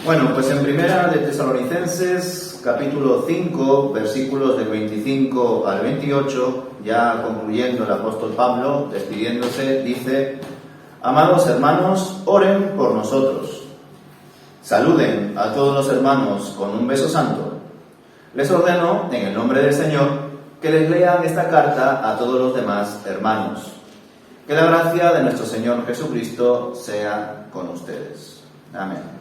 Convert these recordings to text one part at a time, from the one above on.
Bueno, pues en primera de Tesalonicenses, capítulo 5, versículos del 25 al 28, ya concluyendo el apóstol Pablo, despidiéndose, dice: Amados hermanos, oren por nosotros. Saluden a todos los hermanos con un beso santo. Les ordeno, en el nombre del Señor, que les lean esta carta a todos los demás hermanos. Que la gracia de nuestro Señor Jesucristo sea con ustedes. Amén.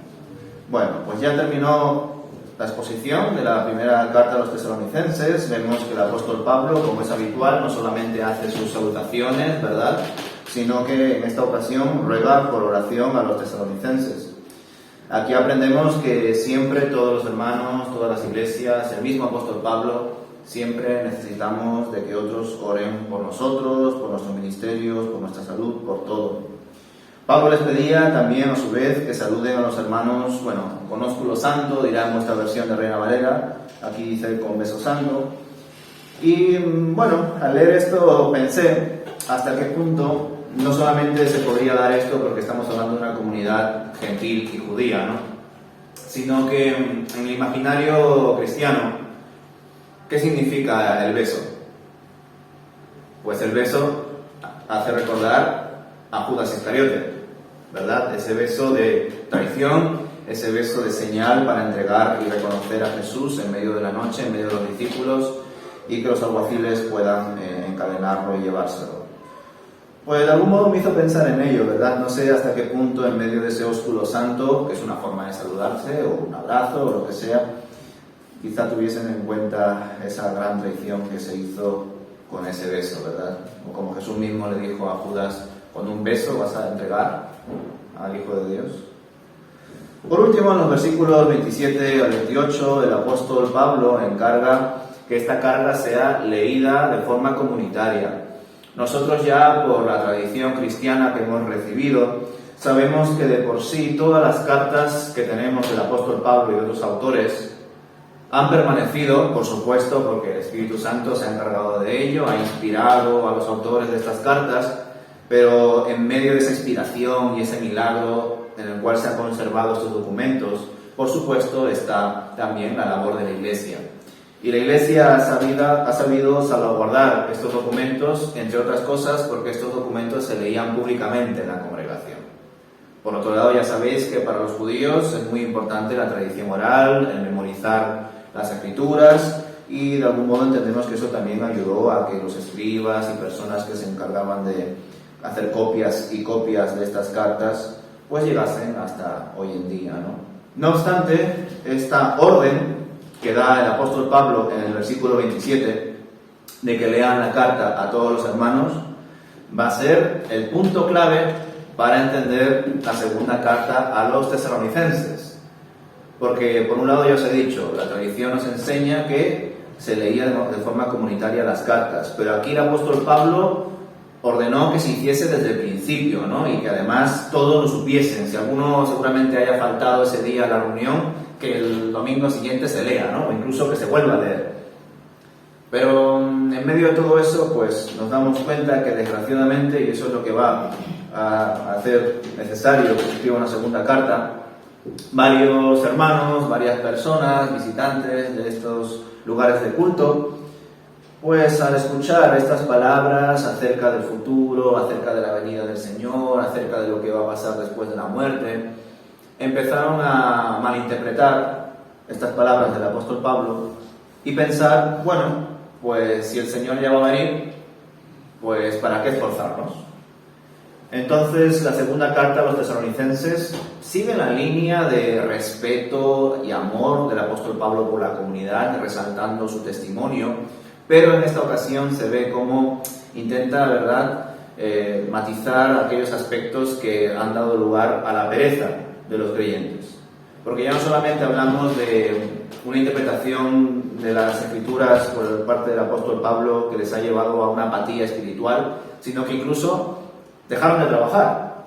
Bueno, pues ya terminó la exposición de la primera carta a los tesalonicenses. Vemos que el apóstol Pablo, como es habitual, no solamente hace sus salutaciones, ¿verdad?, sino que en esta ocasión ruega por oración a los tesalonicenses. Aquí aprendemos que siempre todos los hermanos, todas las iglesias, el mismo apóstol Pablo, siempre necesitamos de que otros oren por nosotros, por nuestros ministerios, por nuestra salud, por todo. Pablo les pedía también a su vez que saluden a los hermanos, con ósculo santo, dirá en nuestra versión de Reina Valera, aquí dice con beso santo. Y al leer esto pensé hasta qué punto no solamente se podría dar esto porque estamos hablando de una comunidad gentil y judía, ¿no?, sino que en el imaginario cristiano, ¿qué significa el beso? Pues el beso hace recordar a Judas Iscariote, ¿verdad? Ese beso de traición, ese beso de señal para entregar y reconocer a Jesús en medio de la noche, en medio de los discípulos, y que los alguaciles puedan encadenarlo y llevárselo. Pues de algún modo me hizo pensar en ello, ¿verdad? No sé hasta qué punto en medio de ese ósculo santo, que es una forma de saludarse, o un abrazo, o lo que sea, quizá tuviesen en cuenta esa gran traición que se hizo con ese beso, ¿verdad? O como Jesús mismo le dijo a Judas: con un beso vas a entregar al Hijo de Dios. Por último, en los versículos 27 al 28, el apóstol Pablo encarga que esta carta sea leída de forma comunitaria. Nosotros ya, por la tradición cristiana que hemos recibido, sabemos que de por sí todas las cartas que tenemos del apóstol Pablo y de otros autores han permanecido, por supuesto, porque el Espíritu Santo se ha encargado de ello, ha inspirado a los autores de estas cartas, pero en medio de esa inspiración y ese milagro en el cual se han conservado estos documentos, por supuesto, está también la labor de la Iglesia. Y la Iglesia ha sabido salvaguardar estos documentos, entre otras cosas, porque estos documentos se leían públicamente en la congregación. Por otro lado, ya sabéis que para los judíos es muy importante la tradición oral, el memorizar las escrituras, y de algún modo entendemos que eso también ayudó a que los escribas y personas que se encargaban de hacer copias y copias de estas cartas pues llegasen hasta hoy en día, ¿no? No obstante, esta orden que da el apóstol Pablo en el versículo 27 de que lean la carta a todos los hermanos va a ser el punto clave para entender la segunda carta a los tesalonicenses. Porque, por un lado, ya os he dicho, la tradición nos enseña que se leía de forma comunitaria las cartas, pero aquí el apóstol Pablo ordenó que se hiciese desde el principio, ¿no?, y que además todos lo supiesen. Si alguno seguramente haya faltado ese día a la reunión, que el domingo siguiente se lea, ¿no?, o incluso que se vuelva a leer. Pero en medio de todo eso, pues nos damos cuenta que desgraciadamente, y eso es lo que va a hacer necesario que se escriba una segunda carta, varios hermanos, varias personas, visitantes de estos lugares de culto, pues al escuchar estas palabras acerca del futuro, acerca de la venida del Señor, acerca de lo que va a pasar después de la muerte, empezaron a malinterpretar estas palabras del apóstol Pablo y pensar, pues si el Señor ya va a venir, pues ¿para qué esforzarnos? Entonces, la segunda carta a los tesalonicenses sigue la línea de respeto y amor del apóstol Pablo por la comunidad, resaltando su testimonio, pero en esta ocasión se ve cómo intenta, ¿verdad?, matizar aquellos aspectos que han dado lugar a la pereza de los creyentes. Porque ya no solamente hablamos de una interpretación de las Escrituras por parte del apóstol Pablo que les ha llevado a una apatía espiritual, sino que incluso dejaron de trabajar.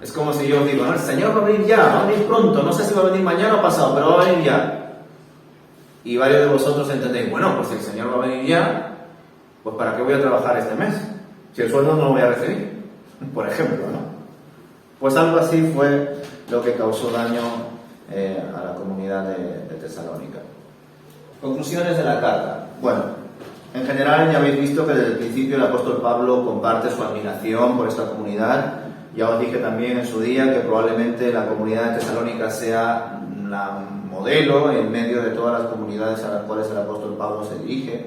Es como si yo os digo, el Señor va a venir ya, va a venir pronto, no sé si va a venir mañana o pasado, pero va a venir ya. Y varios de vosotros entendéis, pues si el Señor va a venir ya, pues ¿para qué voy a trabajar este mes? Si el sueldo no lo voy a recibir, por ejemplo, ¿no? Pues algo así fue lo que causó daño a la comunidad de Tesalónica. Conclusiones de la carta. Bueno, en general ya habéis visto que desde el principio el apóstol Pablo comparte su admiración por esta comunidad. Ya os dije también en su día que probablemente la comunidad de Tesalónica sea la modelo en medio de todas las comunidades a las cuales el apóstol Pablo se dirige.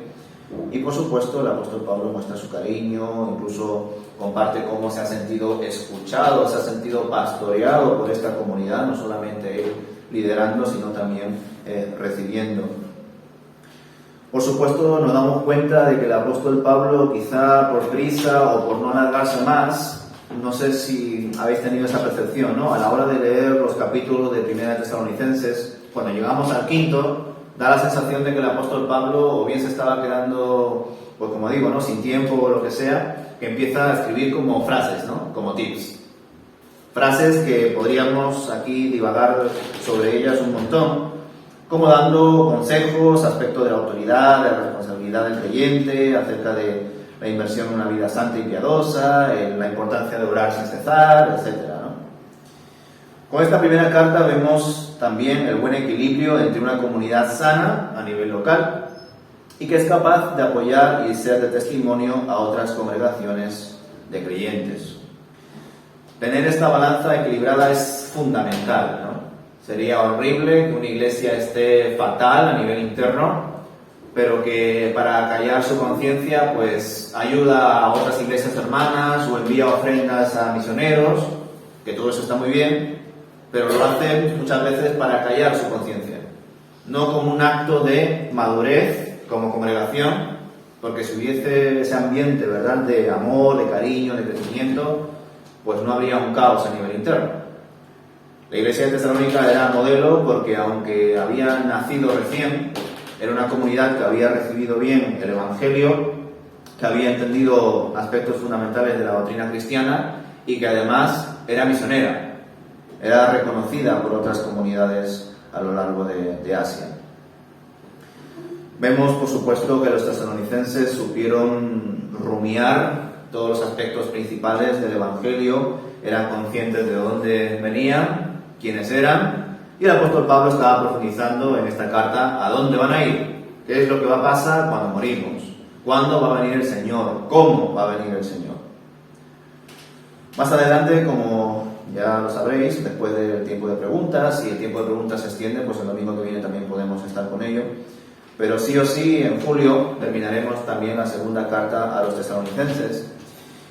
Y por supuesto el apóstol Pablo muestra su cariño, incluso comparte cómo se ha sentido escuchado, se ha sentido pastoreado por esta comunidad, no solamente él liderando, sino también recibiendo. Por supuesto nos damos cuenta de que el apóstol Pablo, quizá por prisa o por no alargarse más, no sé si habéis tenido esa percepción, ¿no? A la hora de leer los capítulos de Primera de Tesalonicenses, cuando llegamos al quinto, da la sensación de que el apóstol Pablo o bien se estaba quedando, pues como digo, ¿no?, sin tiempo o lo que sea, que empieza a escribir como frases, ¿no?, como tips. Frases que podríamos aquí divagar sobre ellas un montón, como dando consejos aspecto de la autoridad, de la responsabilidad del creyente, acerca de la inversión en una vida santa y piadosa, en la importancia de orar sin cesar, etc., ¿no? Con esta primera carta vemos también el buen equilibrio entre una comunidad sana a nivel local y que es capaz de apoyar y ser de testimonio a otras congregaciones de creyentes. Tener esta balanza equilibrada es fundamental, ¿no? Sería horrible que una iglesia esté fatal a nivel interno, pero que para callar su conciencia pues ayuda a otras iglesias hermanas o envía ofrendas a misioneros, que todo eso está muy bien, pero lo hacen muchas veces para callar su conciencia, no como un acto de madurez como congregación, porque si hubiese ese ambiente, ¿verdad?, de amor, de cariño, de crecimiento, pues no habría un caos a nivel interno. La iglesia de Tesalónica era modelo porque aunque había nacido recién, era una comunidad que había recibido bien el Evangelio, que había entendido aspectos fundamentales de la doctrina cristiana y que además era misionera, era reconocida por otras comunidades a lo largo de Asia. Vemos, por supuesto, que los tesalonicenses supieron rumiar todos los aspectos principales del Evangelio, eran conscientes de dónde venían, quiénes eran, y el apóstol Pablo estaba profundizando en esta carta a dónde van a ir, qué es lo que va a pasar cuando morimos, cuándo va a venir el Señor, cómo va a venir el Señor. Más adelante, como ya lo sabréis, después del tiempo de preguntas, si el tiempo de preguntas se extiende, pues el domingo que viene también podemos estar con ello. Pero sí o sí, en julio terminaremos también la segunda carta a los tesalonicenses.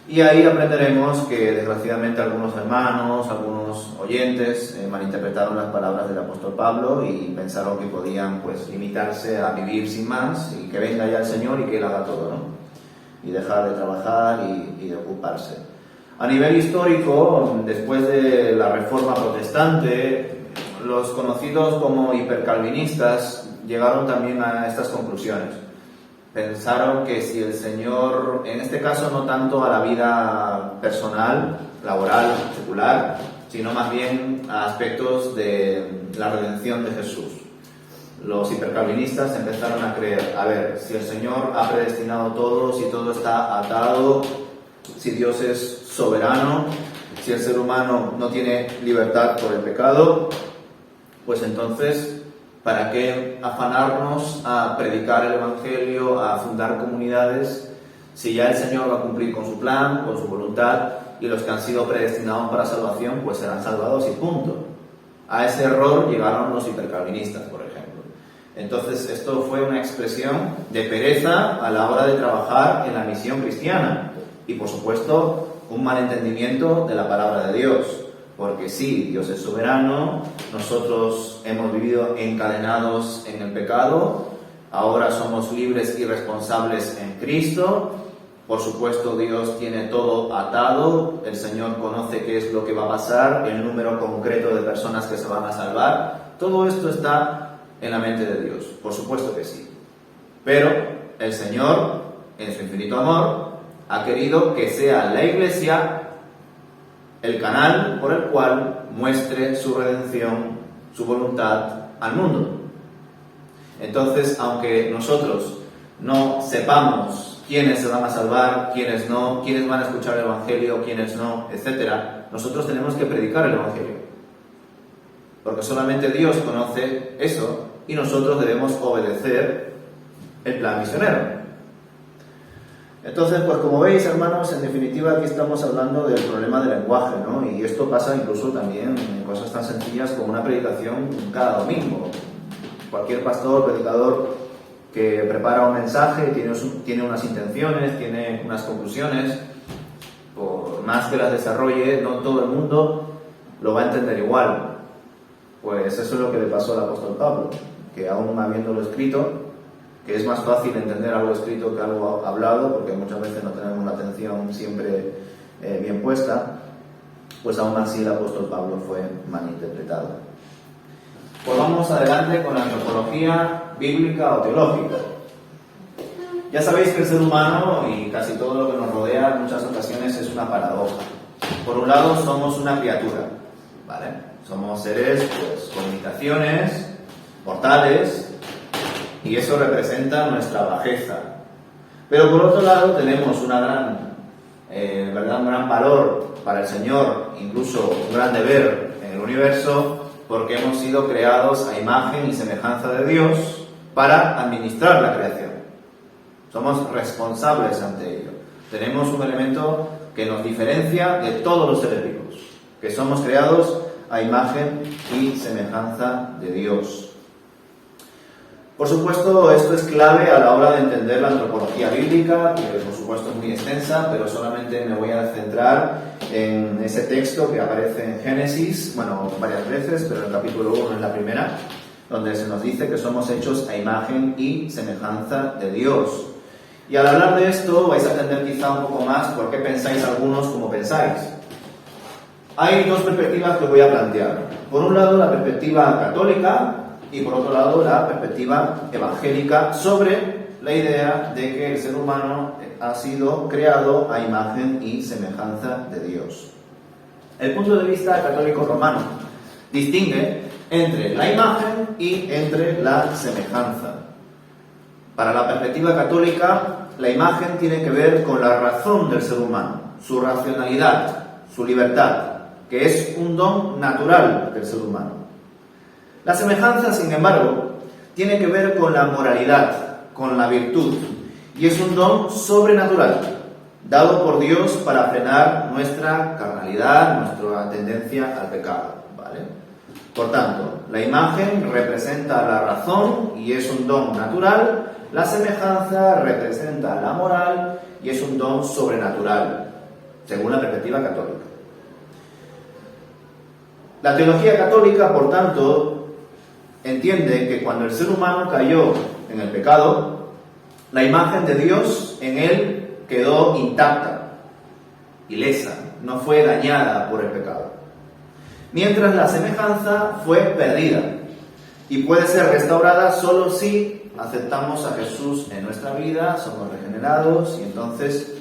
Y ahí aprenderemos que desgraciadamente algunos hermanos, algunos oyentes malinterpretaron las palabras del apóstol Pablo y pensaron que podían pues limitarse a vivir sin más y que venga ya el Señor y que Él haga todo, ¿no? Y dejar de trabajar y de ocuparse. A nivel histórico, después de la Reforma Protestante, los conocidos como hipercalvinistas llegaron también a estas conclusiones. Pensaron que si el Señor, en este caso no tanto a la vida personal, laboral, secular, sino más bien a aspectos de la redención de Jesús. Los hipercalvinistas empezaron a creer, a ver, si el Señor ha predestinado todo, si todo está atado, si Dios es soberano, si el ser humano no tiene libertad por el pecado, pues entonces, ¿para qué afanarnos a predicar el Evangelio, a fundar comunidades, si ya el Señor va a cumplir con su plan, con su voluntad, y los que han sido predestinados para salvación, pues serán salvados y punto? A ese error llegaron los hipercalvinistas, por ejemplo. Entonces, esto fue una expresión de pereza a la hora de trabajar en la misión cristiana, y por supuesto, un malentendimiento de la palabra de Dios. Porque sí, Dios es soberano, nosotros hemos vivido encadenados en el pecado, ahora somos libres y responsables en Cristo, por supuesto Dios tiene todo atado, el Señor conoce qué es lo que va a pasar, el número concreto de personas que se van a salvar, todo esto está en la mente de Dios, por supuesto que sí. Pero el Señor, en su infinito amor, ha querido que sea la Iglesia el canal por el cual muestre su redención, su voluntad al mundo. Entonces, aunque nosotros no sepamos quiénes se van a salvar, quiénes no, quiénes van a escuchar el Evangelio, quiénes no, etc., nosotros tenemos que predicar el Evangelio. porque solamente Dios conoce eso y nosotros debemos obedecer el plan misionero. Entonces, pues como veis, hermanos, en definitiva aquí estamos hablando del problema del lenguaje, ¿no? Y esto pasa incluso también en cosas tan sencillas como una predicación cada domingo. Cualquier pastor, predicador que prepara un mensaje tiene unas intenciones, tiene unas conclusiones, por más que las desarrolle, no todo el mundo lo va a entender igual. Pues eso es lo que le pasó al apóstol Pablo, que aún habiéndolo escrito, que es más fácil entender algo escrito que algo hablado, porque muchas veces no tenemos la atención siempre bien puesta, pues aún así el apóstol Pablo fue malinterpretado. Pues vamos adelante con la antropología bíblica o teológica. Ya sabéis que el ser humano y casi todo lo que nos rodea en muchas ocasiones es una paradoja. Por un lado somos una criatura, ¿vale? Somos seres pues, con limitaciones, mortales, y eso representa nuestra bajeza. Pero por otro lado tenemos un gran valor para el Señor, incluso un gran deber en el universo, porque hemos sido creados a imagen y semejanza de Dios para administrar la creación. Somos responsables ante ello. Tenemos un elemento que nos diferencia de todos los seres vivos, que somos creados a imagen y semejanza de Dios. Por supuesto, esto es clave a la hora de entender la antropología bíblica, que por supuesto es muy extensa, pero solamente me voy a centrar en ese texto que aparece en Génesis, varias veces, pero en el capítulo 1 es la primera, donde se nos dice que somos hechos a imagen y semejanza de Dios. Y al hablar de esto vais a entender quizá un poco más por qué pensáis algunos como pensáis. Hay dos perspectivas que os voy a plantear. Por un lado, la perspectiva católica, y por otro lado la perspectiva evangélica sobre la idea de que el ser humano ha sido creado a imagen y semejanza de Dios. El punto de vista católico romano distingue entre la imagen y entre la semejanza. Para la perspectiva católica, la imagen tiene que ver con la razón del ser humano, su racionalidad, su libertad, que es un don natural del ser humano. La semejanza, sin embargo, tiene que ver con la moralidad, con la virtud, y es un don sobrenatural, dado por Dios para frenar nuestra carnalidad, nuestra tendencia al pecado, ¿vale? Por tanto, la imagen representa la razón y es un don natural, la semejanza representa la moral y es un don sobrenatural, según la perspectiva católica. La teología católica, por tanto, entiende que cuando el ser humano cayó en el pecado, la imagen de Dios en él quedó intacta, ilesa, no fue dañada por el pecado. Mientras la semejanza fue perdida y puede ser restaurada solo si aceptamos a Jesús en nuestra vida, somos regenerados y entonces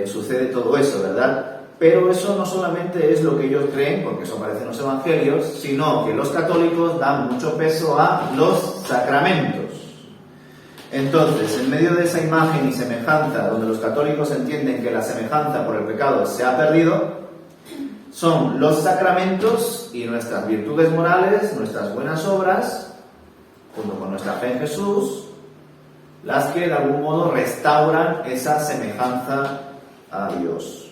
sucede todo eso, ¿verdad? Pero eso no solamente es lo que ellos creen, porque eso aparece en los evangelios, sino que los católicos dan mucho peso a los sacramentos. Entonces, en medio de esa imagen y semejanza, donde los católicos entienden que la semejanza por el pecado se ha perdido, son los sacramentos y nuestras virtudes morales, nuestras buenas obras, junto con nuestra fe en Jesús, las que de algún modo restauran esa semejanza a Dios.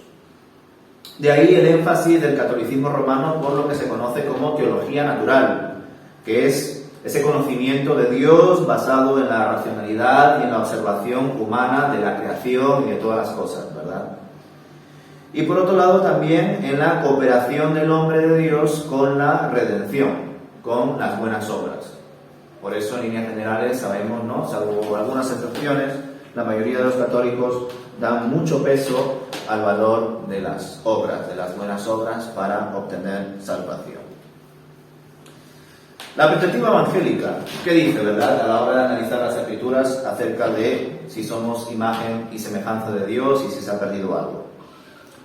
De ahí el énfasis del catolicismo romano por lo que se conoce como teología natural, que es ese conocimiento de Dios basado en la racionalidad y en la observación humana de la creación y de todas las cosas, ¿verdad? Y por otro lado también en la cooperación del hombre de Dios con la redención, con las buenas obras. Por eso en líneas generales sabemos, ¿no?, salvo algunas excepciones, la mayoría de los católicos dan mucho peso al valor de las obras, de las buenas obras para obtener salvación. La perspectiva evangélica, ¿qué dice, verdad?, a la hora de analizar las escrituras acerca de si somos imagen y semejanza de Dios y si se ha perdido algo?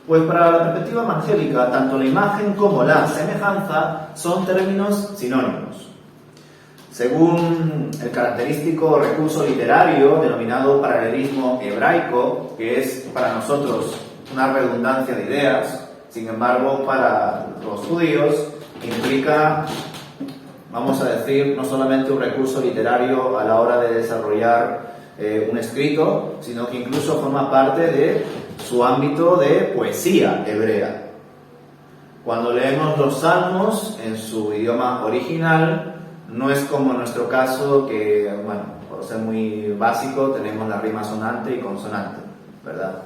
Pues para la perspectiva evangélica, tanto la imagen como la semejanza son términos sinónimos. Según el característico recurso literario denominado paralelismo hebraico, que es para nosotros una redundancia de ideas, sin embargo para los judíos implica vamos a decir, no solamente un recurso literario a la hora de desarrollar un escrito, sino que incluso forma parte de su ámbito de poesía hebrea. Cuando leemos los salmos en su idioma original, no es como en nuestro caso que, bueno, por ser muy básico, tenemos la rima sonante y consonante, ¿verdad?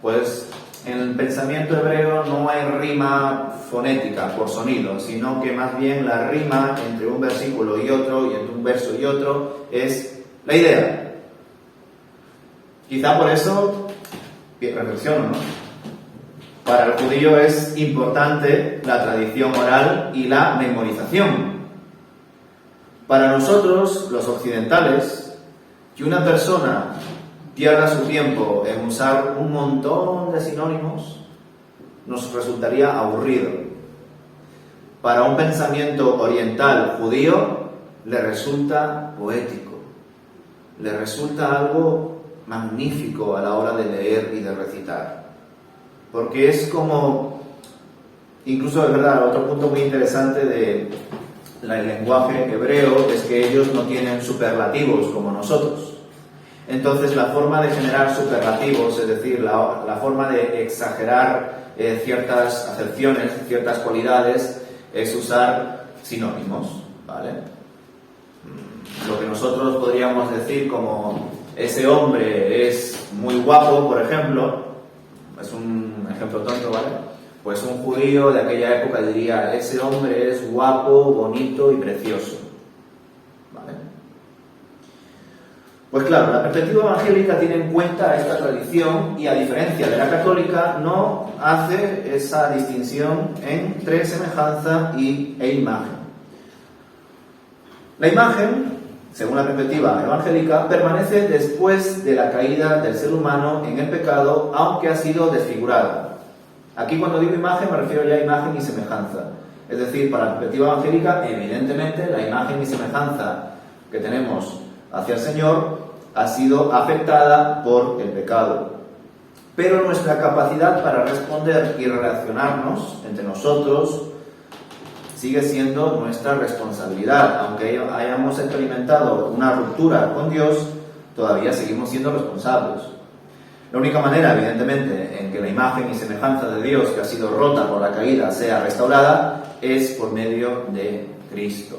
Pues en el pensamiento hebreo no hay rima fonética por sonido, sino que más bien la rima entre un versículo y otro, y entre un verso y otro, es la idea. Quizá por eso, reflexiono, ¿no? Para el judío es importante la tradición oral y la memorización. Para nosotros, los occidentales, que una persona pierda su tiempo en usar un montón de sinónimos nos resultaría aburrido. Para un pensamiento oriental judío le resulta poético, le resulta algo magnífico a la hora de leer y de recitar. Porque es como, incluso es verdad, otro punto muy interesante del lenguaje hebreo es que ellos no tienen superlativos como nosotros. Entonces la forma de generar superlativos, es decir, la forma de exagerar ciertas acepciones, ciertas cualidades, es usar sinónimos, ¿vale? Lo que nosotros podríamos decir como ese hombre es muy guapo, por ejemplo, es un ejemplo tonto, ¿vale? Pues un judío de aquella época diría, ese hombre es guapo, bonito y precioso, ¿vale? Pues claro, la perspectiva evangélica tiene en cuenta esta tradición y, a diferencia de la católica, no hace esa distinción entre semejanza e imagen. La imagen, según la perspectiva evangélica, permanece después de la caída del ser humano en el pecado, aunque ha sido desfigurada. Aquí, cuando digo imagen, me refiero ya a imagen y semejanza. Es decir, para la perspectiva evangélica, evidentemente, la imagen y semejanza que tenemos hacia el Señor ha sido afectada por el pecado. Pero nuestra capacidad para responder y relacionarnos entre nosotros sigue siendo nuestra responsabilidad. Aunque hayamos experimentado una ruptura con Dios, todavía seguimos siendo responsables. La única manera, evidentemente, en que la imagen y semejanza de Dios que ha sido rota por la caída sea restaurada es por medio de Cristo.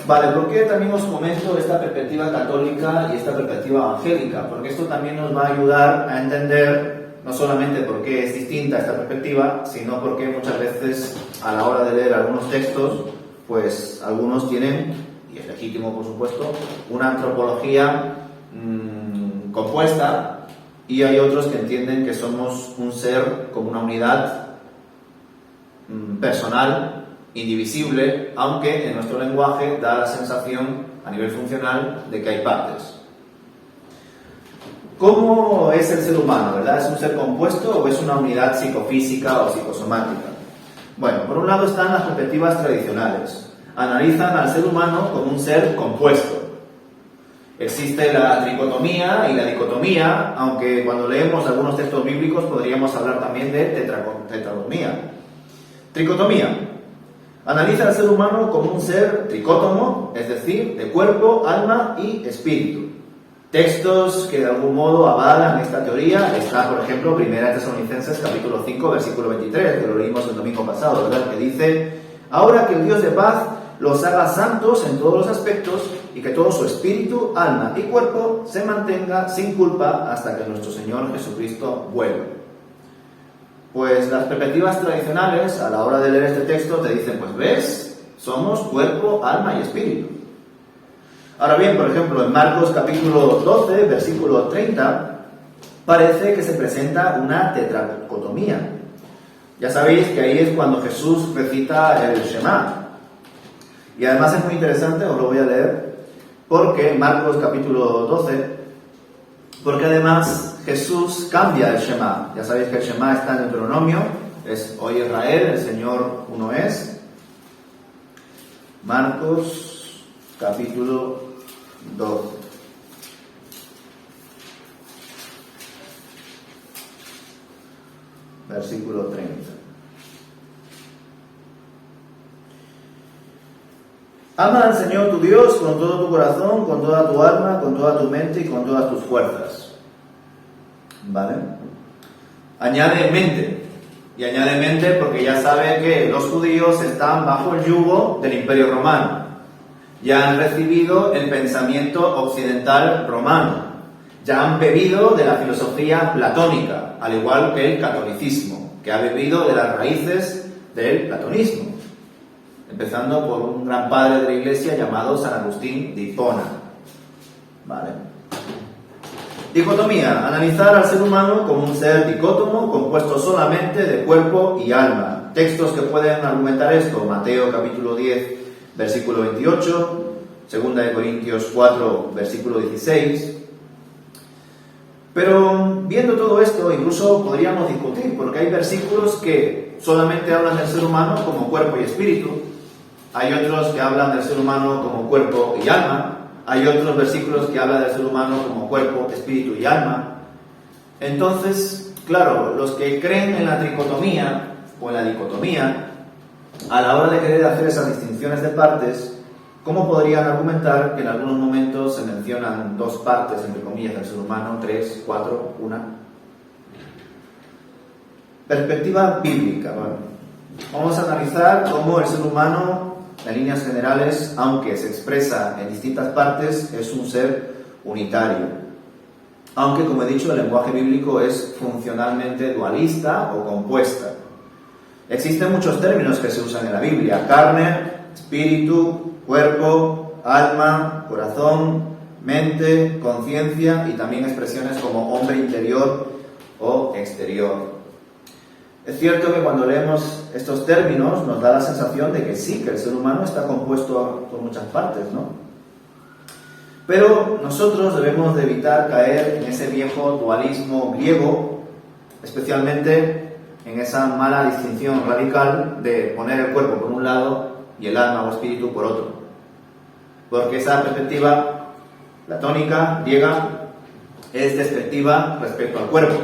Vale, ¿por qué también os comento esta perspectiva católica y esta perspectiva evangélica? Porque esto también nos va a ayudar a entender no solamente por qué es distinta esta perspectiva, sino porque muchas veces a la hora de leer algunos textos, pues algunos tienen, y es legítimo por supuesto, una antropología compuesta, y hay otros que entienden que somos un ser como una unidad personal, indivisible, aunque en nuestro lenguaje da la sensación a nivel funcional de que hay partes. ¿Cómo es el ser humano, verdad? ¿Es un ser compuesto o es una unidad psicofísica o psicosomática? Bueno, por un lado están las perspectivas tradicionales. Analizan al ser humano como un ser compuesto. Existe la tricotomía y la dicotomía, aunque cuando leemos algunos textos bíblicos podríamos hablar también de tetratomía. Tricotomía. Analiza al ser humano como un ser tricótomo, es decir, de cuerpo, alma y espíritu. Textos que de algún modo avalan esta teoría está, por ejemplo, 1 Tesalonicenses capítulo 5, versículo 23, que lo leímos el domingo pasado, ¿verdad? Que dice, ahora que el Dios de paz los haga santos en todos los aspectos y que todo su espíritu, alma y cuerpo se mantenga sin culpa hasta que nuestro Señor Jesucristo vuelva. Pues las perspectivas tradicionales, a la hora de leer este texto, te dicen, pues ves, somos cuerpo, alma y espíritu. Ahora bien, por ejemplo, en Marcos capítulo 12, versículo 30, parece que se presenta una tetracotomía. Ya sabéis que ahí es cuando Jesús recita el Shema. Y además es muy interesante, os lo voy a leer, porque Marcos capítulo 12, porque además Jesús cambia el Shema. Ya sabéis que el Shema está en Deuteronomio, es Oye Israel, el Señor uno es. Marcos capítulo 12. Versículo 30. Ama al Señor tu Dios con todo tu corazón, con toda tu alma, con toda tu mente y con todas tus fuerzas. ¿Vale? Añade mente. Y añade mente porque ya sabe que los judíos están bajo el yugo del Imperio Romano. Ya han recibido el pensamiento occidental romano. Ya han bebido de la filosofía platónica, al igual que el catolicismo, que ha bebido de las raíces del platonismo, empezando por un gran padre de la Iglesia llamado San Agustín de Hipona. ¿Vale? Dicotomía: analizar al ser humano como un ser dicótomo compuesto solamente de cuerpo y alma. Textos que pueden argumentar esto: Mateo capítulo 10, versículo 28, 2 de Corintios 4, versículo 16. Pero viendo todo esto, incluso podríamos discutir, porque hay versículos que solamente hablan del ser humano como cuerpo y espíritu, hay otros que hablan del ser humano como cuerpo y alma, hay otros versículos que hablan del ser humano como cuerpo, espíritu y alma. Entonces, claro, los que creen en la tricotomía o en la dicotomía, a la hora de querer hacer esas distinciones de partes, ¿cómo podrían argumentar que en algunos momentos se mencionan dos partes, entre comillas, del ser humano, 3, 4, 1? Perspectiva bíblica. Bueno, vamos a analizar cómo el ser humano, en líneas generales, aunque se expresa en distintas partes, es un ser unitario. Aunque, como he dicho, el lenguaje bíblico es funcionalmente dualista o compuesta. Existen muchos términos que se usan en la Biblia: carne, espíritu, cuerpo, alma, corazón, mente, conciencia, y también expresiones como hombre interior o exterior. Es cierto que cuando leemos estos términos nos da la sensación de que sí, que el ser humano está compuesto por muchas partes, ¿no? Pero nosotros debemos de evitar caer en ese viejo dualismo griego, especialmente en esa mala distinción radical de poner el cuerpo por un lado y el alma o espíritu por otro. Porque esa perspectiva platónica, griega, es despectiva respecto al cuerpo.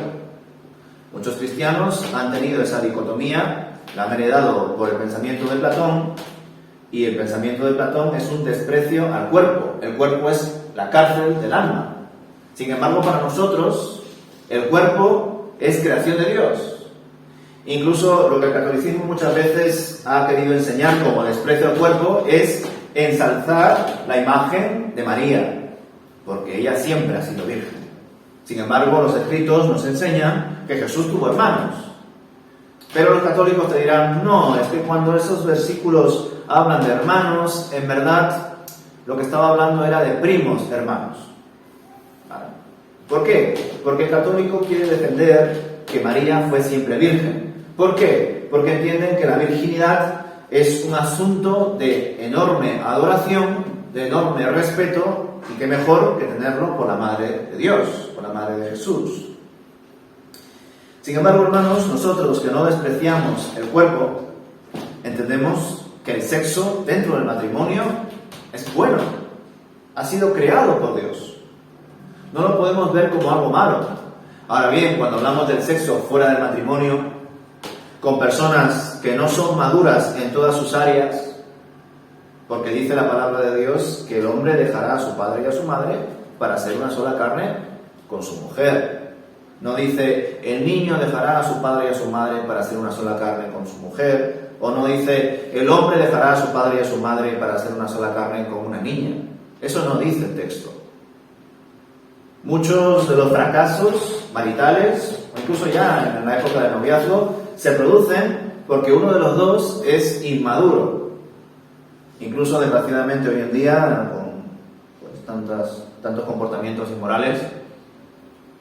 Muchos cristianos han tenido esa dicotomía, la han heredado por el pensamiento de Platón, y el pensamiento de Platón es un desprecio al cuerpo. El cuerpo es la cárcel del alma. Sin embargo, para nosotros, el cuerpo es creación de Dios. Incluso lo que el catolicismo muchas veces ha querido enseñar como desprecio al cuerpo es ensalzar la imagen de María, porque ella siempre ha sido virgen. Sin embargo, los escritos nos enseñan que Jesús tuvo hermanos. Pero los católicos te dirán: no, es que cuando esos versículos hablan de hermanos, en verdad lo que estaba hablando era de primos hermanos. ¿Vale? ¿Por qué? Porque el católico quiere defender que María fue siempre virgen. ¿Por qué? Porque entienden que la virginidad es un asunto de enorme adoración, de enorme respeto, y qué mejor que tenerlo por la Madre de Dios, por la Madre de Jesús. Sin embargo, hermanos, nosotros que no despreciamos el cuerpo, entendemos que el sexo dentro del matrimonio es bueno, ha sido creado por Dios. No lo podemos ver como algo malo. Ahora bien, cuando hablamos del sexo fuera del matrimonio, con personas que no son maduras en todas sus áreas, porque dice la palabra de Dios que el hombre dejará a su padre y a su madre para ser una sola carne con su mujer. No dice el niño dejará a su padre y a su madre para ser una sola carne con su mujer. O no dice el hombre dejará a su padre y a su madre para ser una sola carne con una niña. Eso no dice el texto. Muchos de los fracasos maritales, o incluso ya en la época del noviazgo, se producen porque uno de los dos es inmaduro. Incluso, desgraciadamente, hoy en día, con tantos comportamientos inmorales,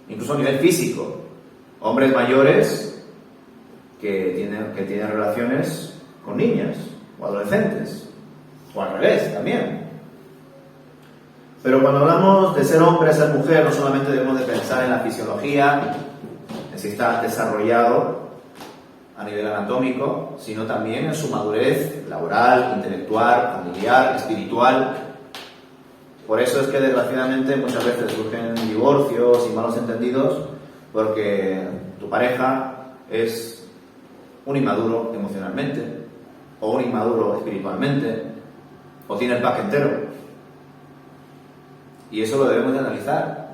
incluso a nivel físico, hombres mayores que tienen relaciones con niñas o adolescentes, o al revés también. Pero cuando hablamos de ser hombre, ser mujer, no solamente debemos de pensar en la fisiología, en si está desarrollado a nivel anatómico, sino también en su madurez laboral, intelectual, familiar, espiritual. Por eso es que desgraciadamente muchas veces surgen divorcios y malos entendidos, porque tu pareja es un inmaduro emocionalmente o un inmaduro espiritualmente. ¿O tiene el pack entero? Y eso lo debemos de analizar.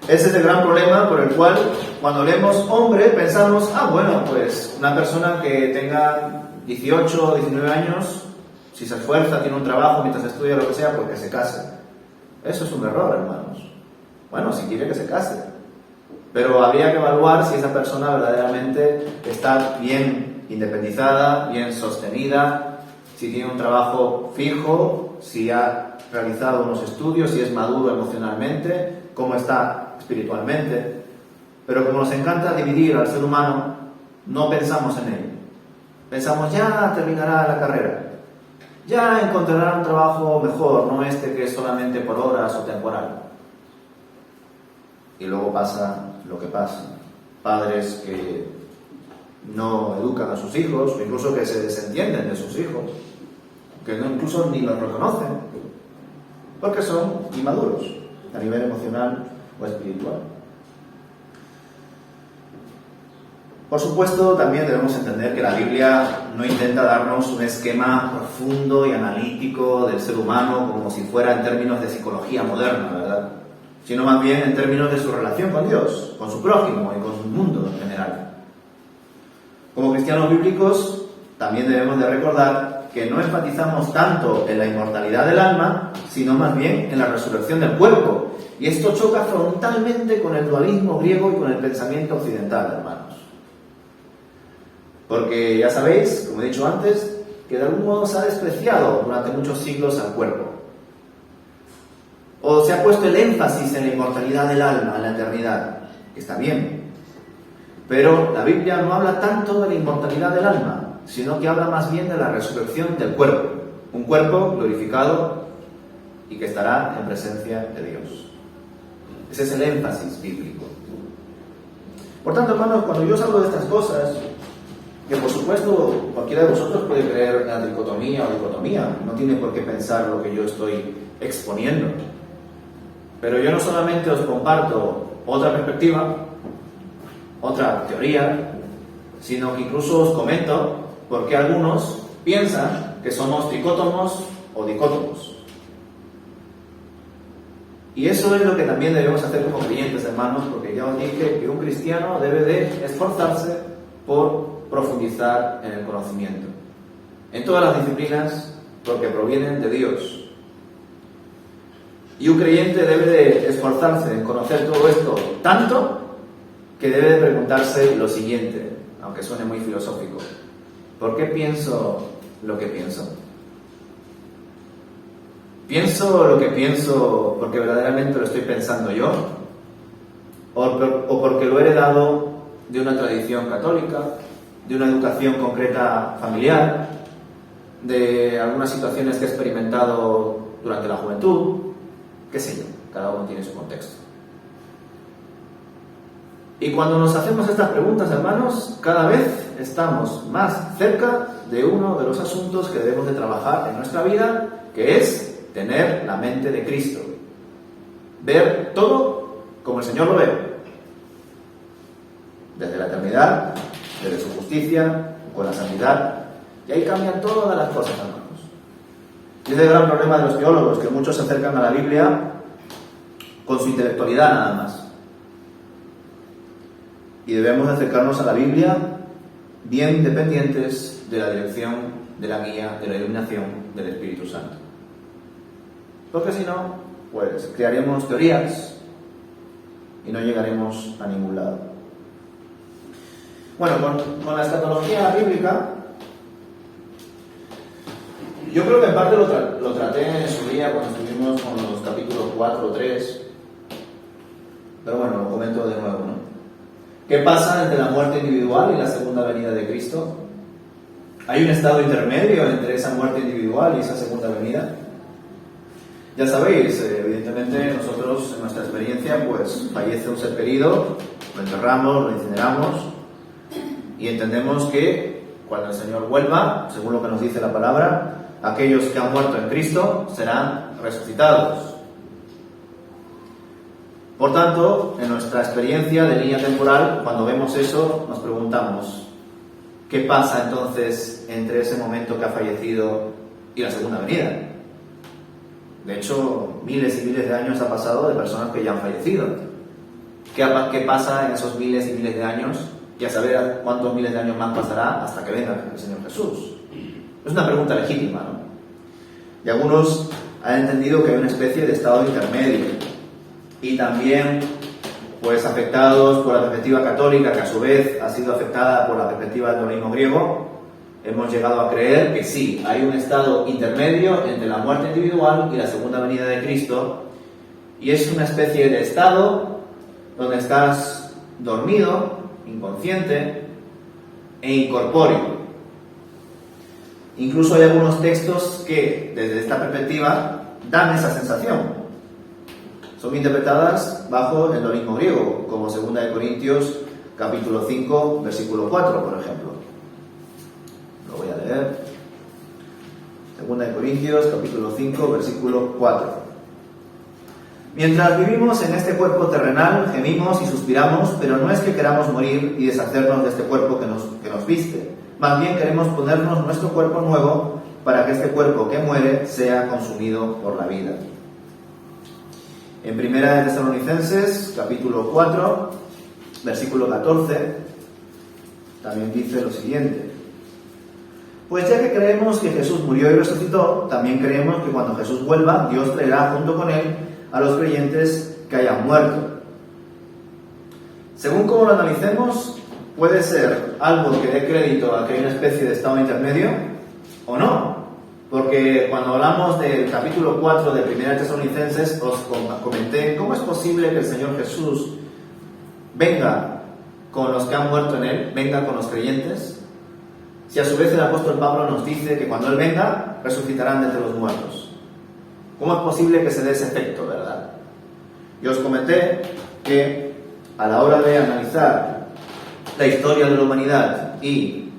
Ese es el gran problema por el cual cuando leemos hombre pensamos, bueno, pues una persona que tenga 18 o 19 años, si se esfuerza, tiene un trabajo mientras estudia, lo que sea, pues que se case. Eso es un error, hermanos. Bueno, si quiere que se case. Pero habría que evaluar si esa persona verdaderamente está bien independizada, bien sostenida, si tiene un trabajo fijo, si ha realizado unos estudios, si es maduro emocionalmente, cómo está espiritualmente. Pero como nos encanta dividir al ser humano, no pensamos en ello. Pensamos, ya terminará la carrera, ya encontrará un trabajo mejor, no este que es solamente por horas o temporal. Y luego pasa lo que pasa. Padres que no educan a sus hijos, o incluso que se desentienden de sus hijos, que incluso ni los reconocen, porque son inmaduros a nivel emocional o espiritual. Por supuesto, también debemos entender que la Biblia no intenta darnos un esquema profundo y analítico del ser humano como si fuera en términos de psicología moderna, ¿verdad? Sino más bien en términos de su relación con Dios, con su prójimo y con su mundo en general. Como cristianos bíblicos, también debemos de recordar que no enfatizamos tanto en la inmortalidad del alma, sino más bien en la resurrección del cuerpo. Y esto choca frontalmente con el dualismo griego y con el pensamiento occidental, hermanos. Porque ya sabéis, como he dicho antes, que de algún modo se ha despreciado durante muchos siglos al cuerpo. O se ha puesto el énfasis en la inmortalidad del alma, en la eternidad, que está bien. Pero la Biblia no habla tanto de la inmortalidad del alma, sino que habla más bien de la resurrección del cuerpo. Un cuerpo glorificado y que estará en presencia de Dios. Ese es el énfasis bíblico. Por tanto, hermanos, cuando yo os hablo de estas cosas, que por supuesto cualquiera de vosotros puede creer en la dicotomía o dicotomía, no tiene por qué pensar lo que yo estoy exponiendo. Pero yo no solamente os comparto otra perspectiva, otra teoría, sino que incluso os comento por qué algunos piensan que somos tricótomos o dicótomos. Y eso es lo que también debemos hacer como creyentes, hermanos, porque ya os dije que un cristiano debe de esforzarse por profundizar en el conocimiento, en todas las disciplinas, porque provienen de Dios. Y un creyente debe de esforzarse en conocer todo esto tanto que debe de preguntarse lo siguiente, aunque suene muy filosófico: ¿por qué pienso lo que pienso? ¿Pienso lo que pienso porque verdaderamente lo estoy pensando yo? ¿O porque lo he heredado de una tradición católica, de una educación concreta familiar, de algunas situaciones que he experimentado durante la juventud? ¿Qué sé yo? Cada uno tiene su contexto. Y cuando nos hacemos estas preguntas, hermanos, cada vez estamos más cerca de uno de los asuntos que debemos de trabajar en nuestra vida, que es tener la mente de Cristo. Ver todo como el Señor lo ve. Desde la eternidad, desde su justicia, con la santidad. Y ahí cambian todas las cosas, hermanos. Y es el gran problema de los teólogos, que muchos se acercan a la Biblia con su intelectualidad nada más. Y debemos acercarnos a la Biblia bien dependientes de la dirección, de la guía, de la iluminación del Espíritu Santo. Porque si no, pues crearemos teorías y no llegaremos a ningún lado. Bueno, con la escatología bíblica, yo creo que en parte lo traté en su día cuando estuvimos con los capítulos 4 o 3, pero bueno, lo comento de nuevo, ¿no? ¿Qué pasa entre la muerte individual y la segunda venida de Cristo? ¿Hay un estado intermedio entre esa muerte individual y esa segunda venida? Ya sabéis, evidentemente nosotros en nuestra experiencia, pues fallece un ser querido, lo enterramos, lo incineramos y entendemos que cuando el Señor vuelva, según lo que nos dice la palabra, aquellos que han muerto en Cristo serán resucitados. Por tanto, en nuestra experiencia de línea temporal, cuando vemos eso, nos preguntamos: ¿qué pasa entonces entre ese momento que ha fallecido y la segunda venida. De hecho, miles y miles de años ha pasado de personas que ya han fallecido. ¿Qué pasa en esos miles y miles de años? Y a saber cuántos miles de años más pasará hasta que venga el Señor Jesús. Es una pregunta legítima, ¿no? Y algunos han entendido que hay una especie de estado intermedio. Y también, pues, afectados por la perspectiva católica, que a su vez ha sido afectada por la perspectiva del monismo griego, hemos llegado a creer que sí, hay un estado intermedio entre la muerte individual y la segunda venida de Cristo, y es una especie de estado donde estás dormido, inconsciente e incorpóreo. Incluso hay algunos textos que, desde esta perspectiva, dan esa sensación. Son interpretadas bajo el donismo griego, como 2 Corintios capítulo 5, versículo 4, por ejemplo. Lo voy a leer. 2 Corintios capítulo 5, versículo 4. Mientras vivimos en este cuerpo terrenal, gemimos y suspiramos, pero no es que queramos morir y deshacernos de este cuerpo que nos viste. Más bien queremos ponernos nuestro cuerpo nuevo para que este cuerpo que muere sea consumido por la vida. En 1 Tesalonicenses, capítulo 4, versículo 14, también dice lo siguiente. Pues ya que creemos que Jesús murió y resucitó, también creemos que cuando Jesús vuelva, Dios traerá junto con él a los creyentes que hayan muerto. Según como lo analicemos, puede ser algo que dé crédito a que hay una especie de estado intermedio o no, porque cuando hablamos del capítulo 4 de 1 Tesalonicenses os comenté cómo es posible que el Señor Jesús venga con los que han muerto en él, venga con los creyentes, si a su vez el apóstol Pablo nos dice que cuando él venga resucitarán de entre los muertos. ¿Cómo es posible que se dé ese efecto, verdad? Yo os comenté que a la hora de analizar la historia de la humanidad y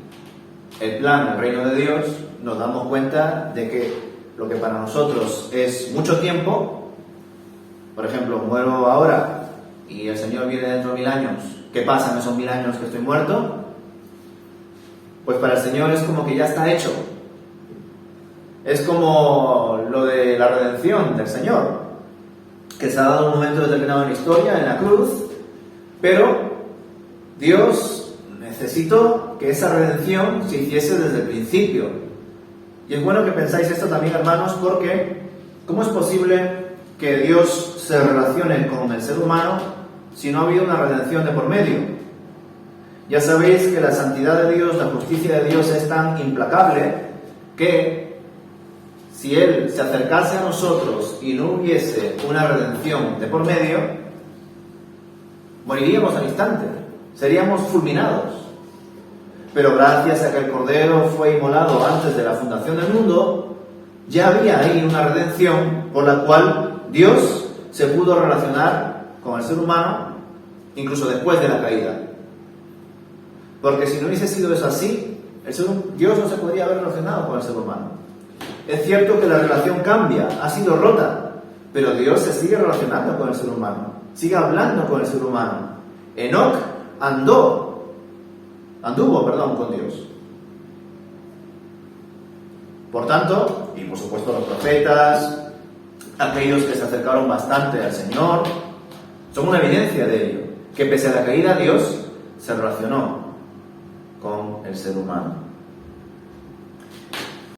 el plan del reino de Dios, nos damos cuenta de que lo que para nosotros es mucho tiempo, por ejemplo, muero ahora y el Señor viene dentro de 1000 años, ¿qué pasa en esos 1000 años que estoy muerto? Pues para el Señor es como que ya está hecho. Es como lo de la redención del Señor, que se ha dado un momento determinado en la historia, en la cruz, pero Dios necesitó que esa redención se hiciese desde el principio. Y es bueno que pensáis esto también, hermanos, porque ¿cómo es posible que Dios se relacione con el ser humano si no ha habido una redención de por medio? Ya sabéis que la santidad de Dios, la justicia de Dios es tan implacable que si Él se acercase a nosotros y no hubiese una redención de por medio, moriríamos al instante, seríamos fulminados. Pero gracias a que el Cordero fue inmolado antes de la fundación del mundo, ya había ahí una redención por la cual Dios se pudo relacionar con el ser humano incluso después de la caída. Porque si no hubiese sido eso así, Dios no se podría haber relacionado con el ser humano. Es cierto que la relación cambia, ha sido rota, pero Dios se sigue relacionando con el ser humano, sigue hablando con el ser humano. Enoc anduvo con Dios. Por tanto, y por supuesto los profetas, aquellos que se acercaron bastante al Señor, son una evidencia de ello, que pese a la caída Dios se relacionó con el ser humano.